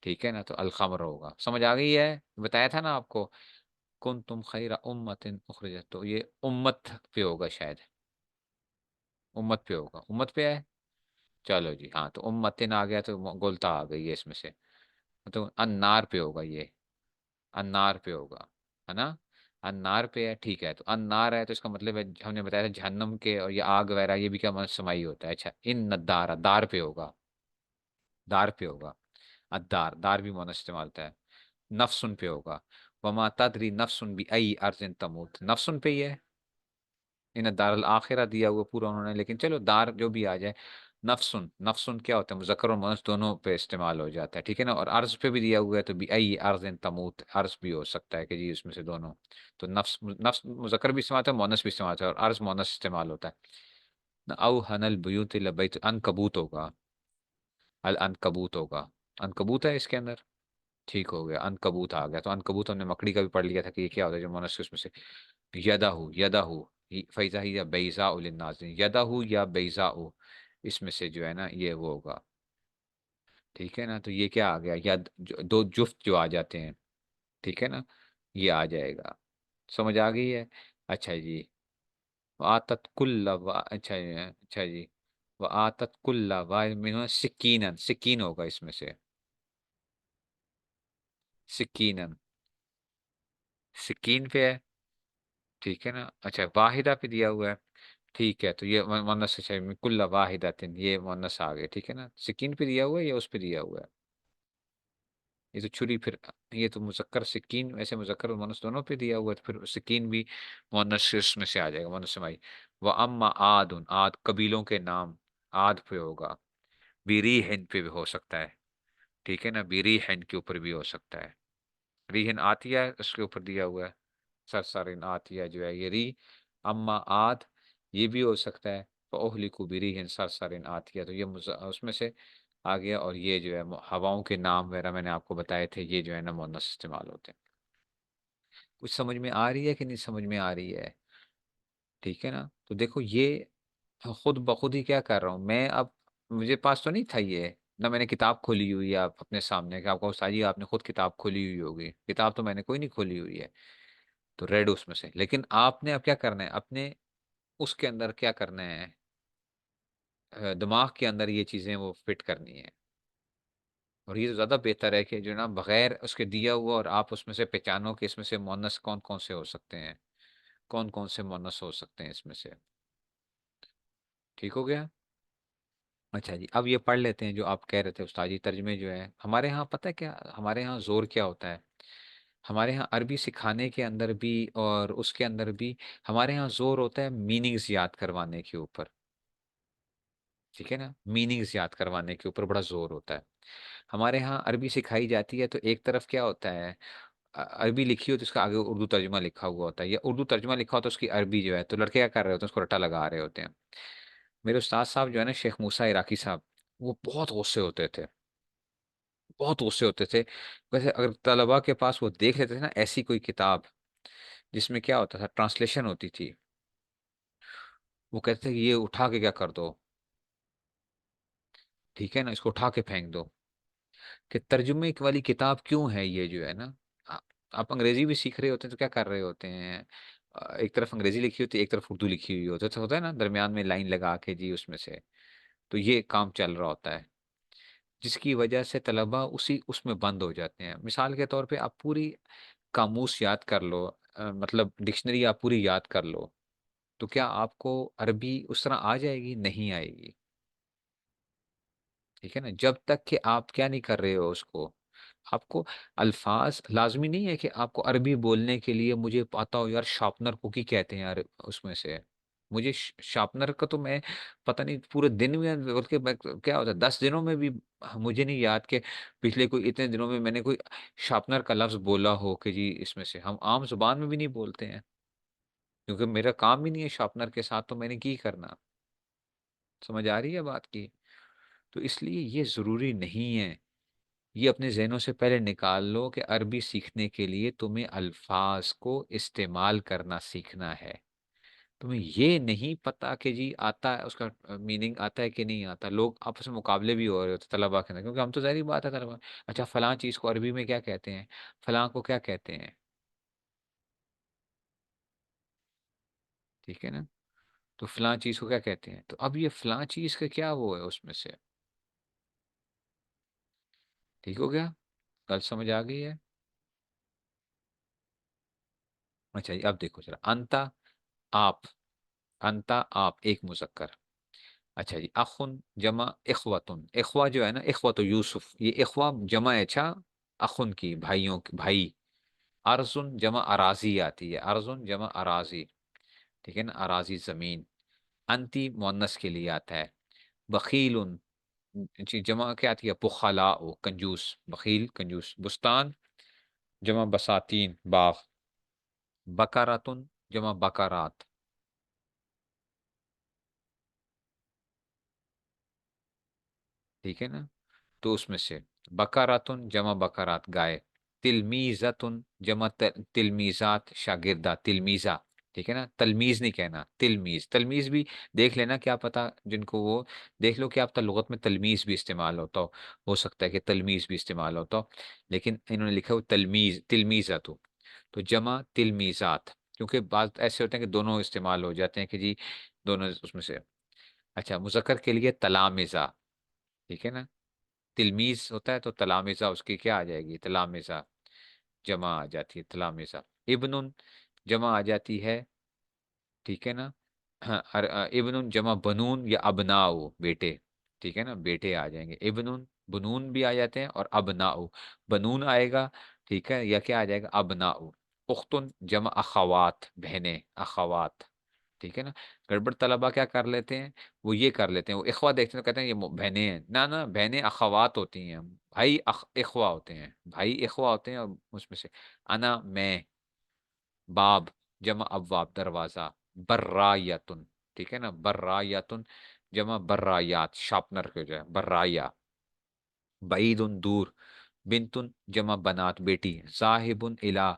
ठीक है ना, तो अल खमर होगा, समझ आ गई है, बताया था ना आपको। कुन तुम खैरा उम्मतिन उखरिजत, तो ये उम्मत पे होगा शायद, उम्मत पे होगा, उम्मत पे है। चलो जी, हाँ तो उम्मतिन आ गया तो गोलता आ गई है इसमें से, तो अन्नार पे होगा ये, अन्नार पे होगा, है ना, अन्नार पे है। ठीक है, तो अन्नार है तो इसका मतलब है, हमने बताया था जहन्नम के, और ये आग वगैरह ये भी क्या मतलब समाई होता है। अच्छा, इन नद्दारा, दार पे होगा, दार पे होगा, अद्दार, दार भी मोनस इस्तेमाल होता है। नफसुन पे होगा, वमा तदरी नफसुन भी आई अर्जिन तमूत, नफसुन पे ही है, इन दारल आखिरा दिया हुआ पूरा उन्होंने, लेकिन चलो दार जो भी आ जाए। नफसुन, नफसुन क्या होता है, मुज़क्कर और मुअन्नस दोनों पे इस्तेमाल हो जाता है। ठीक है ना, और अर्ज पे भी दिया हुआ है तो भी आई अर्ज तमूत, अर्ज भी हो सकता है कि जी उसमें से दोनों। तो नफ्स, नफ्स मुज़क्कर भी इस्तेमाल होता है, मुअन्नस भी इस्तेमाल होता है, और अर्ज मुअन्नस इस्तेमाल होता है ना। औ हनल बुयूत लबैत, अनकबूत होगा, अल अनकबूत होगा, अनकबूत है इसके अंदर। ठीक हो गया, अनकबूत आ गया, तो अनकबूत हमने मकड़ी का भी पढ़ लिया था कि ये क्या होता है जो मनुष्य उसमें से। यदाहू, यदाहू, फैजा ही या बैजा उलिन्नाज़िरीन, यदाहू या बैजा, इसमें से जो है ना ये वो होगा। ठीक है ना, तो ये क्या आ गया, यद दो जुफ्त जो आ जाते हैं, ठीक है ना, ये आ जाएगा। समझ आ गई है। अच्छा जी, आतत कुल्ला अच्छा अच्छा जी, व आतत कुल्ला वाहिद सिक्कीनन, सिक्कीन होगा इसमें से, सिक्कीनन, सिक्कीन पे है। ठीक है ना, अच्छा वाहिदा पे दिया हुआ है। ठीक है, तो ये मुन्नस से कुल्ला वाहिदातिन, ये मुन्नस आ गए। ठीक है ना, सिक्कीन पे दिया हुआ है या उस पे दिया हुआ है, ये तो छुरी फिर, ये तो मुजक्कर सिक्कीन, वैसे मुजक्कर और मुन्नस दोनों पे दिया हुआ है, तो फिर सिक्कीन भी मुन्नस में से आ जाएगा, मुन्नस समाई। व अम्मा आदुन, आद कबीलों के नाम, आद पे होगा। बीरी हिंद पे भी हो सकता है। ठीक है ना, बीरी हिंद के ऊपर भी हो सकता है, रीहन आतिया है उसके ऊपर दिया हुआ है, सरसरिन आतिया जो है ये री, अम्मा आद, ये भी हो सकता है। ओहलिकू बिरीहिन सरसरिन आतिया, तो ये उसमें से आ गया। और ये जो है हवाओं के नाम वगैरह मैंने आपको बताए थे, ये जो है ना मुअन्नस इस्तेमाल होते हैं। कुछ समझ में आ रही है कि नहीं समझ में आ रही है। ठीक है ना, तो देखो ये खुद ब खुद ही क्या कर रहा हूँ मैं अब, मुझे पास तो नहीं था ये, ना मैंने किताब खोली हुई है आप अपने सामने, कि आपको उस्ताद जी आपने खुद किताब खोली हुई होगी, किताब तो मैंने कोई नहीं खोली हुई है, तो रेड उसमें से। लेकिन आपने अब क्या करना है, अपने उसके अंदर क्या करना है, दिमाग के अंदर ये चीजें वो फिट करनी है। और ये तो ज्यादा बेहतर है कि जो ना बगैर उसके दिया हुआ, और आप उसमें से पहचानो कि इसमें से मोनस कौन कौन से हो सकते हैं, कौन कौन से मोनस हो सकते हैं इसमें से। ठीक हो गया। अच्छा जी, अब ये पढ़ लेते हैं जो आप कह रहे थे उस्ताद जी, तर्जमे जो है हमारे यहाँ, पता है क्या हमारे यहाँ जोर क्या होता है, हमारे यहाँ अरबी सिखाने के अंदर भी और उसके अंदर भी हमारे यहाँ जोर होता है मीनिंग्स याद करवाने के ऊपर। ठीक है ना, मीनिंग्स याद करवाने के ऊपर बड़ा जोर होता है। हमारे यहाँ अरबी सिखाई जाती है तो एक तरफ क्या होता है, अरबी लिखी हो तो उसका आगे उर्दू तर्जुमा लिखा हुआ होता है, या उर्दू तर्जुमा लिखा होता है उसकी अरबी जो है, तो लड़के क्या कर रहे होते हैं उसको रट्टा लगा रहे होते हैं। मेरे उस्ताद साहब जो है ना शेख मूसा इराकी साहब, वो बहुत गुस्से होते थे, बहुत गुस्से होते थे। वैसे अगर तलबा के पास वो देख लेते थे ना ऐसी कोई किताब जिसमें क्या होता था, ट्रांसलेशन होती थी, वो कहते थे कि ये उठा के क्या कर दो, ठीक है ना, इसको उठा के फेंक दो, कि तर्जुमे वाली किताब क्यों है ये जो है ना। आ- आप अंग्रेजी भी सीख रहे होते हैं तो क्या कर रहे होते हैं, एक तरफ अंग्रेजी लिखी होती है, एक तरफ उर्दू लिखी हुई होती है, तो होता है ना दरमियान में लाइन लगा के जी उसमें से। तो ये काम चल रहा होता है, जिसकी वजह से तलबा उसी उसमें बंद हो जाते हैं। मिसाल के तौर पे आप पूरी कामूस याद कर लो, मतलब डिक्शनरी आप पूरी याद कर लो, तो क्या आपको अरबी उस तरह आ जाएगी? नहीं आएगी। ठीक है ना, जब तक कि आप क्या नहीं कर रहे हो उसको, आपको अल्फाज लाजमी नहीं है कि आपको अरबी बोलने के लिए मुझे पता हो यार शार्पनर को की कहते हैं यार उसमें से। मुझे शार्पनर का तो मैं पता नहीं पूरे दिन में, बल्कि क्या होता है 10 दिनों में भी मुझे नहीं याद कि पिछले कोई इतने दिनों में मैंने कोई शार्पनर का लफ्ज बोला हो कि जी इसमें से। हम आम जुबान में भी नहीं बोलते हैं, क्योंकि मेरा काम ही नहीं है शार्पनर के साथ, तो मैंने की करना। समझ आ रही है बात की? तो इसलिए ये जरूरी नहीं है। ये अपने ज़हनों से पहले निकाल लो कि अरबी सीखने के लिए तुम्हें अल्फाज को इस्तेमाल करना सीखना है। तुम्हें ये नहीं पता कि जी आता है उसका मीनिंग आता है कि नहीं आता। लोग आपस में मुकाबले भी हो रहे होते तलबा के अंदर, क्योंकि हम तो ज़ाहिर बात है तलबा, अच्छा फलां चीज़ को अरबी में क्या कहते हैं, फलां को क्या कहते हैं। ठीक है ना, तो फलां चीज़ को क्या कहते हैं, तो अब ये फलां चीज़ का क्या वो है उसमें से। ठीक हो गया, कल समझ आ गई है। अच्छा जी, अब देखो जरा, अंता आप, अंता आप एक मुजक्कर। अच्छा जी, अखुन जमा इखवतुन, इखवा जो है ना, इखवतु यूसुफ, ये इखवा जमा है अच्छा अखुन की, भाइयों की, भाई। अर्जुन जमा अराजी आती है, अर्जुन जमा अराजी। ठीक है ना, अराजी जमीन। अंती मुअन्नस के लिए आता है। बखीलुन जी जमा क्या आती है, बुखला, कंजूस, बखील कंजूस। बुस्तान जमा बसातीन, बाग। बकरातुन जमा बकरात। ठीक है ना, तो उसमें से बकरातुन जमा बकरात, गाय। तिलमीज़तुन जमा तिलमीज़ात, शागिर्दा, तिलमीज़ा। ठीक है ना, तलमीज़ नहीं कहना, तिलमीज़। तलमीज़ भी देख लेना, क्या पता जिनको वो देख लो कि आपका लुगत में तलमीज़ भी इस्तेमाल होता हो सकता है कि तलमीज़ भी इस्तेमाल होता हो, लेकिन इन्होंने लिखा हो तलमीज़, तिलमीज़ातु। तो जमा तिलमीज़ात, क्योंकि बात ऐसे होते हैं कि दोनों इस्तेमाल हो जाते हैं कि जी दोनों उसमें से। अच्छा, मुज़क्कर के लिए तलामिज़ा। ठीक है ना, तिलमीज होता है तो तलामिज़ा उसकी क्या आ जाएगी, तलामिज़ा, जमा आ जाती है तलामिज़ा। इब्नुन जमा आ जाती है। ठीक है ना, हाँ, इब्नुन जमा बनून या अबनाऊ, बेटे। ठीक है ना, बेटे आ जाएंगे, इब्नुन बनून भी आ जाते हैं और अबनाऊ, बनून आएगा। ठीक है, या क्या आ जाएगा, अबनाऊ। उख्तुन जमा अखवात, बहनें, अखवात। ठीक है ना, गड़बड़ तलबा क्या कर लेते हैं, वो ये कर लेते हैं, वो इखवा देखते हैं तो कहते हैं ये बहनें हैं, ना ना, बहनें अखवात होती हैं, भाई इखवा होते हैं, भाई इखवा होते हैं। और उसमें से अना मैं, बाब जमा अबवाब, दरवाजा। बर्रायतुन। ठीक है ना, बर्रायतुन जमा बर्रायात, शार्पनर के जो है बर्राया। बईदुन दूर। बिंतुन जमा बनात, बेटी। साहिबुन इला।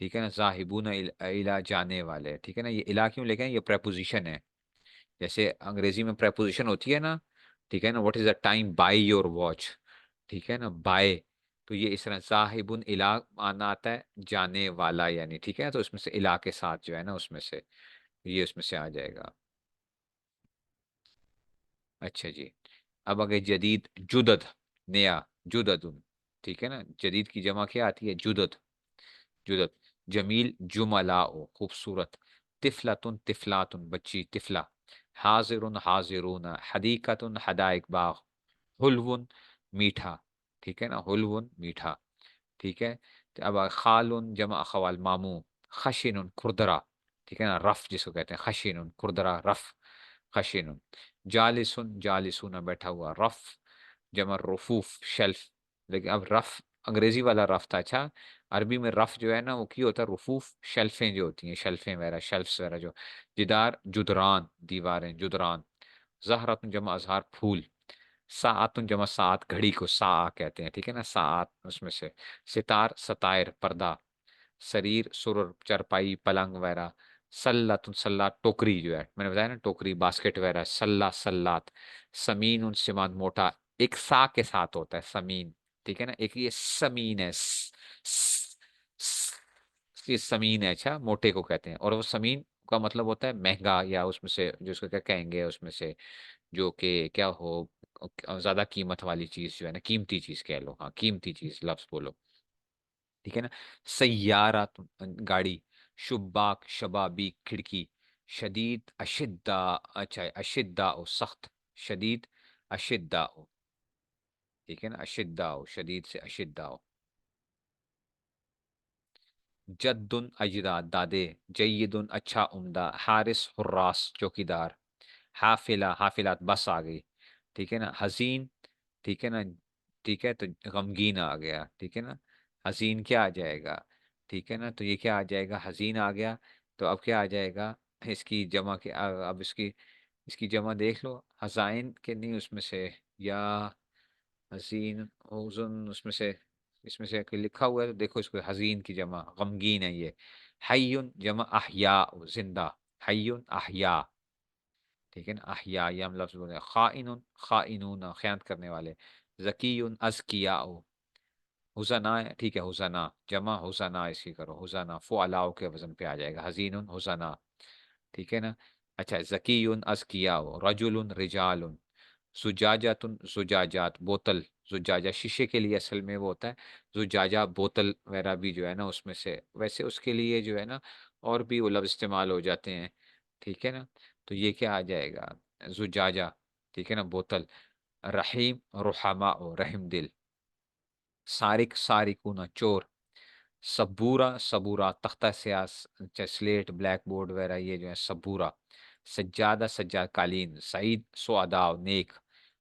ठीक है ना, साहिबुन इला जाने वाले। ठीक है ना, ये इला क्यों लेके आए? ये प्रेपोजिशन है, जैसे अंग्रेजी में प्रेपोजिशन होती है ना। ठीक है ना, what is the time by your watch. ठीक है ना, बाय। तो ये इस तरह साहिबुन इला आना आता है, जाने वाला यानी। ठीक है, तो उसमें से इला के साथ जो है ना उसमें से, ये उसमें से आ जाएगा। अच्छा जी, अब आगे जदीद, जुदद, नया, जुददुन। ठीक है ना, जदीद की जमा क्या आती है, जुदद, जुदद। जमील जुमलाओ, खूबसूरत। तिफलातुन तिफलातुन, बच्ची, तिफला। हाजिरुन हाजिरून, हदीकतुन हदाइक, बाग। हुलवुन मीठा। ठीक है ना, हुलवुन मीठा। ठीक है, तो अब खालुन जमा अखवाल, मामू। खशिनुन खुरदरा। ठीक है ना, रफ जिसको कहते हैं, खशिनुन खुरदरा, रफ, खशिनुन। जालिसुन जालिसूना, बैठा हुआ, रफ जमा रफूफ, शेल्फ। लेकिन अब रफ अंग्रेजी वाला रफ था, अच्छा अरबी में रफ जो है ना वो की होता है रफूफ, शेल्फें जो होती हैं, शेल्फें वगैरह, शेल्फ्स वगैरह जो। जिदार जुदरान, दीवारें, जुदरान। जहरतुन जमा अजहार, फूल। सातुन जमा सात, घड़ी को सा कहते हैं। ठीक है ना, सात उसमें से। सितार सतायर, पर्दा। शरीर सुरर, चरपाई, पलंग वगैरह। सल्लातुन सल्ला, टोकरी जो है, मैंने बताया ना टोकरी, बास्केट वगैरह, सल्ला सल्लात। समीन उन सिमान, मोटा, एक सा के साथ होता है, समीन। ठीक है ना, एक ये समीन है, ये समीन है, अच्छा मोटे को कहते हैं। और वो समीन का मतलब होता है महंगा, या उसमें से जो उसको क्या कहेंगे, उसमें से जो कि क्या हो, ज्यादा कीमत वाली चीज जो है ना, कीमती चीज कह लो, हाँ कीमती चीज लफ्ज बोलो, ठीक है ना। सैयारा गाड़ी, शुब्बाक शबाबी खिड़की, शदीद अशिद्दा, अच्छा अशिद्दा ओ सख्त, शदीद अशिद्दा ओ, ठीक है ना, अशिद्दा ओ शदीद से अशिद्दा ओ। जद्दुन अजदा दादे, जय्यदुन अच्छा उम्दा, हारिस हुर्रास चौकीदार, हाफिला हाफिलात बस आ गई, ठीक है ना। हसीन, ठीक है ना, ठीक है, तो गमगीन आ गया, ठीक है ना। हसीन क्या आ जाएगा, ठीक है ना, तो ये क्या आ जाएगा, हसीन आ गया। तो अब क्या आ जाएगा, इसकी जमा के अब इसकी इसकी जमा देख लो, हसाइन के नहीं उसमें से, या हसीन हुज़न उसमें से, इसमें से कोई लिखा हुआ है तो देखो, इसको हजीन की जमा गमगीन है ये। हय्युन जमा अहया, जिंदा, हय्युन अहया, ठीक है ना, अहया ये हम लफ्ज बोलते हैं। खाइनुन खाइनून खयानत करने वाले, जकीयुन अज़किया, हुसना है, ठीक है, हुसना जमा हुसना इसकी करो, हुसना फ़ुअलाओ के वजन पे आ जाएगा, हजीनुन हुसना, ठीक है ना। अच्छा, जकीयुन अज़किया, रजुलुन रिजालुन, जुजाजातुन जुजाजात बोतल, जुजाजा शीशे के लिए असल में वो होता है, जुजाजा बोतल वगैरह भी जो है ना उसमें से, वैसे उसके लिए जो है ना और भी वो लफ्ज़ इस्तेमाल हो जाते हैं, ठीक है ना। तो ये क्या आ जाएगा, जुजाजा, ठीक है ना, बोतल। रहीम रुहमा, रहम दिल। सारिक सारिकूना चोर, सबूरा सबूरा तख्ता स्यास, स्लेट ब्लैक बोर्ड वगैरह ये जो है सबूरा। सज्जादा सज्जाद कालीन, सईद सुअदाव नेक,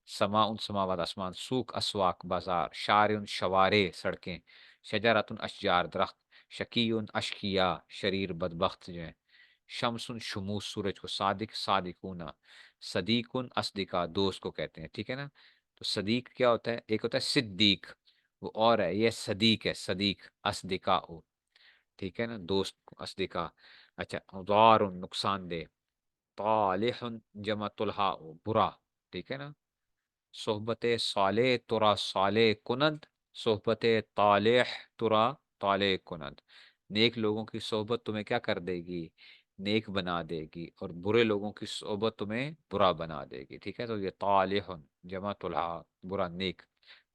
समा उन समावाद आसमान, सूक असवाक बाजार, शार उन शवारे सड़कें, शजरतुन अशजार दरख्त, शकीउन अशकिया शरीर बदबख्त जो है। शमसुन शुमूस सूरज को, सादिक सादिकूना, सदीकुन असदिका दोस्त को कहते हैं, ठीक है ना। तो सदीक क्या होता है, एक होता है सिद्दीक, वो और है, ये सदीक है, सदीक असदिका हो, ठीक है ना, दोस्त को असदिका। अच्छा, दारुन नुकसानदेह, तालिहुन जमा तुलहा हो, बुरा, ठीक है ना। सोहबत साले तुरा साले कुनद, सोहबत तालेह तुरा ताले कुनद। नेक लोगों की सोहबत तुम्हें क्या कर देगी, नेक बना देगी, और बुरे लोगों की सोहबत तुम्हें बुरा बना देगी, ठीक है। तो ये तालिहुन जमा तुलहा, बुरा नेक।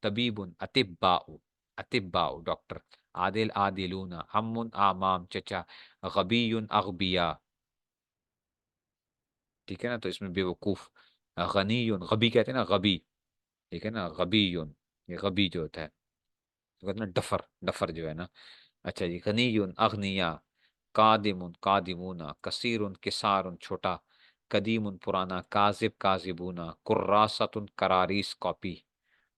तबीबुन अतिब्बाउ, अतिब्बाउ डॉक्टर। आदिल आदिलूना, अम्मुन आमाम चचा, गबीयुन अगबिया, ठीक है ना। तो इसमें बेवकूफ, गनीयुन गबी कहते हैं ना, गबी, ठीक है ना, गबीयुन, ये गबी जो होता है तो कहते हैं ना डफर, डफर जो है ना। अच्छा जी, गनीयुन अगनिया, कादिमुन कादिमूना, कसीरुन किसारुन छोटा, कदीमुन पुराना, काजिब काजिबूना, कुर्रासतुन करारीस कॉपी,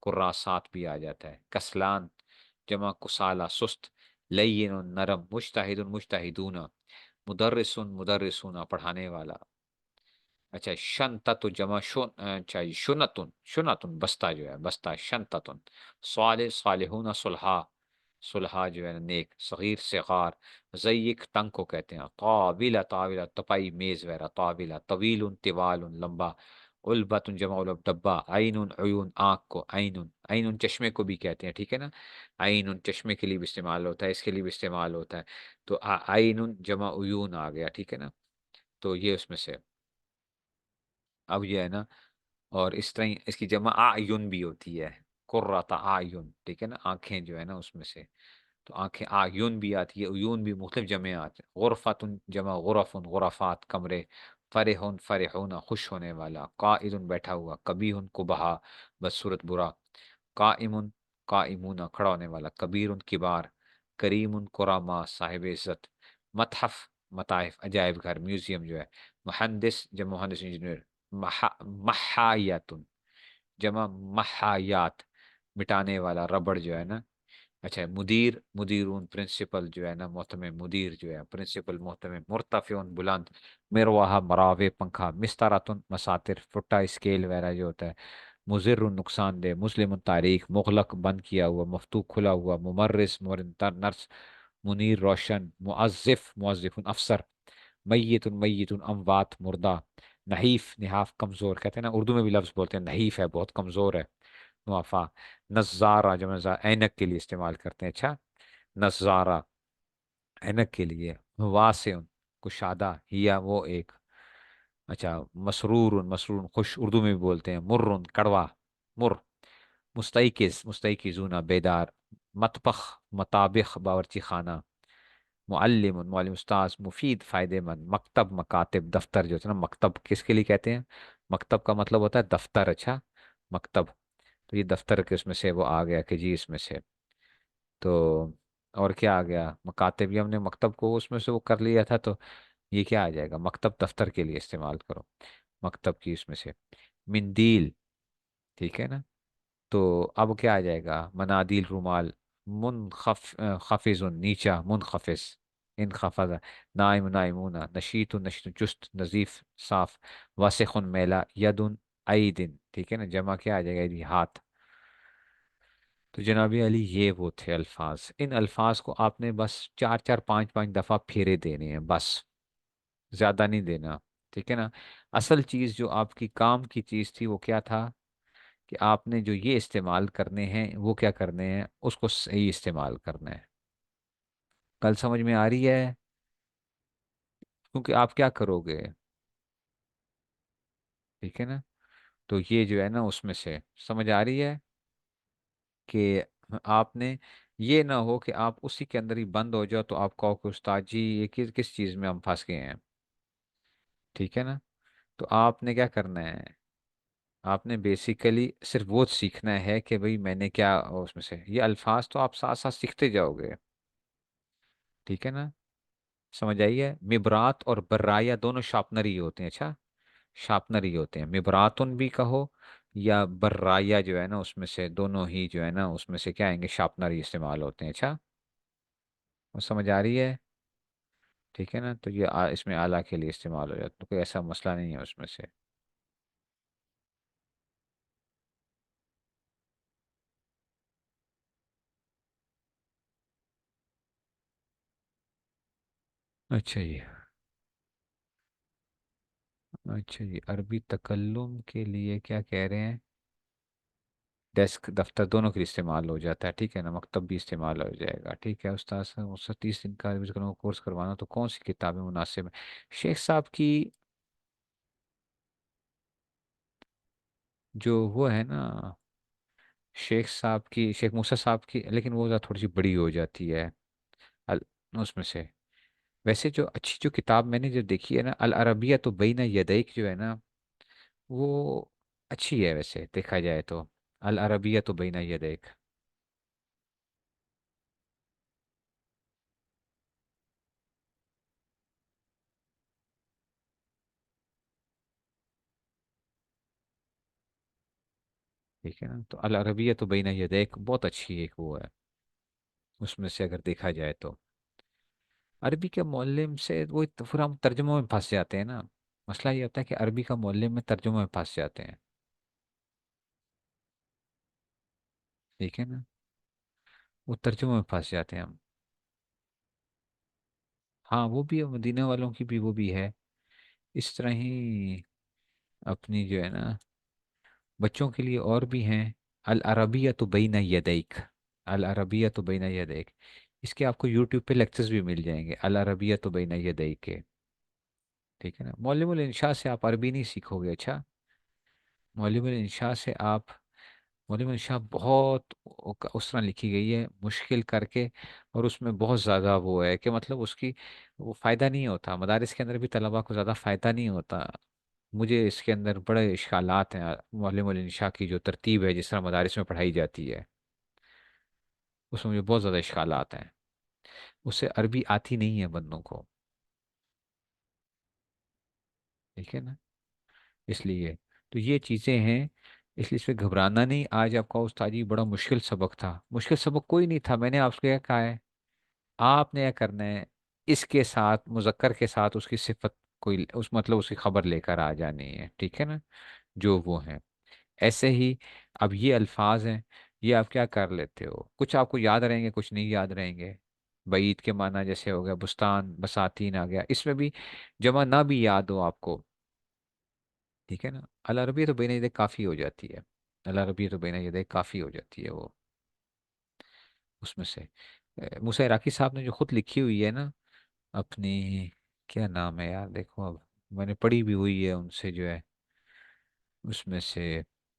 कुर्रासात भी आ जाता है। कसलान जमा कुसाला सुस्त, लय्यिनुन नरम, मुज्तहिदुन मुज्तहिदूना, मुदर्रिसुन मुदर्रिसूना पढ़ाने वाला। अच्छा, शंततु जमा शुन, अच्छा शुनतुन शुनतुन बस्ता जो है, बस्ता शंततुन। सालिह सालिहूना सुलहा, सुलहा जो है ना नेक। सगीर सिगार, ज़य्यिक तंग को कहते हैं। ताविला ताविला तपाई मेज वगैरह, ताविला। तवीलुन तिवालुन लंबा, उल्बतुन जमा उलब डब्बा। आइनुन अयून आँख को, आइनुन आइनुन चश्मे को भी कहते हैं, ठीक है ना। आइनुन चश्मे के लिए भी इस्तेमाल होता है, इसके लिए भी इस्तेमाल होता है। तो आइनुन जमा उयून आ गया, ठीक है ना। तो ये उसमें से अब ये है ना, और इस तरह इसकी जमा आयुन भी होती है, कुर्रता आयुन, ठीक है ना, आंखें जो है ना उसमें से। तो आंखें आयुन भी आती है, उयून भी मुख्तलिफ जमे आते हैं। गुरफतुन जमा गुरफुन, गुरफात कमरे। फरेहुन फरेहुना खुश होने वाला। काइदुन बैठा हुआ, कबीहुन कुबहा बदसूरत बुरा। काइमुन काइमूना खड़ा होने वाला। कबीरुन किबार, करीमुन कुरामा साहिब इज्जत। मतहफ मताइफ अजायब घर, म्यूजियम जो है। मुहंदिस जब मुहंदिस इंजीनियर। महायातुन जमा महायात मिटाने वाला, रबड़ जो है ना। अच्छा, मुदीर मुदीरून प्रिंसिपल जो है ना, मोहतमे मुदीर जो है प्रिंसिपल, मोहतमे मुर्तफिउन बुलंद। मिरवाहा मरावे पंखा। मिस्तरातुन मसातिर फुट्टा स्केल वगैरह जो होता है। मुजिर नुकसानदेह। मुस्लिम तारीख, मुगलक बंद किया हुआ, मफतू खुला हुआ। मुमर्रिस मुरिंतर नर्स। मुनीर रोशन। मुअज्जिफ मुअज्जिफुन अफसर। मैयतुन मैयतुन अमवात मुर्दा। नहीफ निहाफ कमजोर, कहते हैं ना उर्दू में भी लफ्ज बोलते हैं, नहीफ है बहुत कमजोर है, मुआफा। नज़ारा जो ऐनक के लिए इस्तेमाल करते हैं, अच्छा नज़ारा। ऐनक के लिए। वासिउन कुशादा, हिया वो एक। अच्छा, मसरूरुन, मसरूर खुश उर्दू में भी बोलते हैं। मुर्रुन कड़वा, मुर। मुस्तैकिज, मुस्तैकिजुना बेदार। मतबख, मताबिख बावर्ची खाना। Muallem, Muallem उस्ताज। मुफीद फ़ायदेमंद। मकतब, मकातिब दफ्तर जो है ना, मकतब किसके लिए कहते हैं? मकतब का मतलब होता है दफ्तर। अच्छा, मकतब, तो ये दफ्तर के उसमें से वो आ गया कि जी इसमें से। तो और क्या आ गया? मकातिब, ये हमने मकतब को उसमें से वो कर लिया था, तो ये क्या आ जाएगा? मकतब दफ्तर के लिए इस्तेमाल करो, मकतब की उसमें से। मिंदील, ठीक है ना। तो अब क्या आ जाएगा? मनादिल रुमाल। खफिजुन नीचा, मुनखफिज। इन खफजा। नाइम, नाइमूना। नशीतुन, नशीतुन चुस्त, नजीफ, साफ। वासिखुन मैला। यदुन, आइदिन, ठीक है ना, जमा क्या आ जाएगा? यदि हाथ। तो जनाबी अली ये वो थे अल्फाज। इन अल्फाज को आपने बस चार चार पांच पांच दफा फेरे देने हैं बस, ज्यादा नहीं देना। ठीक है ना। असल चीज जो आपकी काम की चीज थी वो क्या था? कि आपने जो ये इस्तेमाल करने हैं वो क्या करने हैं, उसको सही इस्तेमाल करना है। कल समझ में आ रही है? क्योंकि आप क्या करोगे, ठीक है ना। तो ये जो है ना उसमें से समझ आ रही है कि आपने ये ना हो कि आप उसी के अंदर ही बंद हो जाओ, तो आप कहो कि उस्ताद जी ये किस किस चीज़ में हम फंस गए हैं। ठीक है ना। तो आपने क्या करना है? आपने बेसिकली सिर्फ वो सीखना है कि भाई मैंने क्या उसमें से ये अल्फाज तो आप साथ साथ सीखते जाओगे। ठीक है ना। समझ आई है? मिबरात और बर्राया दोनों शार्पनर ही होते हैं। अच्छा, शार्पनर ही होते हैं। मिबरातुन भी कहो या बर्राया जो है ना उसमें से, दोनों ही जो है ना उसमें से क्या आएंगे? शार्पनर ही इस्तेमाल होते हैं। अच्छा, वो समझ आ रही है? ठीक है ना। तो ये इसमें आला के लिए इस्तेमाल हो जाता है, तो कोई ऐसा मसला नहीं है उसमें से। अच्छा जी। अच्छा जी, अरबी तकल्लुम के लिए क्या कह रहे हैं? डेस्क दफ्तर दोनों के लिए इस्तेमाल हो जाता है। ठीक है ना। मकतब भी इस्तेमाल हो जाएगा। ठीक है उस्ताद साहब, उससे 30 दिन का अरबी का कोर्स करवाना, तो कौन सी किताबें मुनासिब है? शेख साहब की जो वो है ना, शेख साहब की, शेख मूसा साहब की, लेकिन वो थोड़ी सी बड़ी हो जाती है। अल, उसमें से वैसे जो अच्छी जो किताब मैंने जो देखी है ना, अल अरबिया तो बैन यदैक जो है ना, वो अच्छी है वैसे देखा जाए तो। अल अरबिया तो बैन यदैक। ठीक है ना। तो अल अरबिया तो बैन यदैक बहुत अच्छी एक वो है, उसमें से अगर देखा जाए तो। अरबी के मौलिम से वो तो फिर हम तर्जुमों में फंस जाते हैं ना। मसला ये होता है कि अरबी का मौलिम में तर्जुमों में फंस जाते हैं। ठीक है ना। वो तर्जुमों में फंस जाते हैं हम। हाँ वो भी है, मदीना वालों की भी वो भी है। इस तरह ही अपनी जो है ना बच्चों के लिए और भी हैं। अल अरबिया तो बैन यदैक। अल अरबिया तो बैन यदैक। इसके आपको यूट्यूब पे लेक्चर्स भी मिल जाएंगे, अल अरबिया तो बैन यदैक के। ठीक है ना। मौलिमुल इंशा से आप अरबी नहीं सीखोगे। अच्छा, मौलिमुल इंशा से आप, मौलिमुल इंशा बहुत उस तरह लिखी गई है मुश्किल करके, और उसमें बहुत ज़्यादा वो है कि मतलब उसकी वो फ़ायदा नहीं होता, मदारिस के अंदर भी तलबा को ज़्यादा फ़ायदा नहीं होता। मुझे इसके अंदर बड़े इश्कालात हैं। मौलिमुल इंशा की जो तरतीब है जिस तरह मदारिस में पढ़ाई जाती है, उसमें मुझे बहुत ज़्यादा इश्कालात हैं। उससे अरबी आती नहीं है बंदों को। ठीक है ना। इसलिए तो ये चीज़ें हैं, इसलिए इस पे घबराना नहीं। आज आपका उस्ताद जी बड़ा मुश्किल सबक था, मुश्किल सबक कोई नहीं था। मैंने आपसे क्या कहा है? आपने क्या करना है? इसके साथ मुजक्कर के साथ उसकी सिफत कोई उस मतलब उसकी खबर लेकर आ जानी है। ठीक है ना, जो वो है। ऐसे ही अब ये अल्फाज हैं, ये आप क्या कर लेते हो, कुछ आपको याद रहेंगे कुछ नहीं याद रहेंगे। बईद के माना जैसे हो गया बुस्तान, बसातीन आ गया, इसमें भी जमा ना भी याद हो आपको। ठीक है ना। अल अरबी तो बेन यदैक काफ़ी हो जाती है। अल अरबी तो बेन यदैक काफ़ी हो जाती है वो उसमें से। मूसा इराकी साहब ने जो खुद लिखी हुई है ना अपनी, क्या नाम है यार, देखो अब मैंने पढ़ी भी हुई है उनसे जो है, उसमें से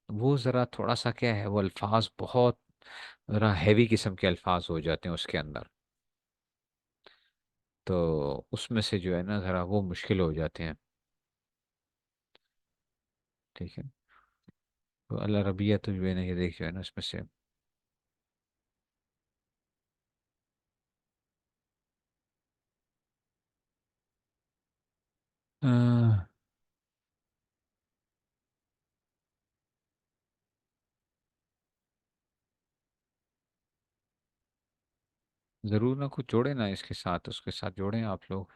वो ज़रा थोड़ा सा क्या है, वो अल्फाज बहुत ज़रा हैवी किस्म के अल्फाज हो जाते हैं उसके अंदर। तो उसमें से जो है ना ज़रा वो मुश्किल हो जाते हैं। ठीक है। तो अल्लाह रबिया तो जो है ना ये देख जो है ना उसमें से अ, ज़रूर ना कुछ जोड़े ना इसके साथ, उसके साथ जोड़ें आप लोग।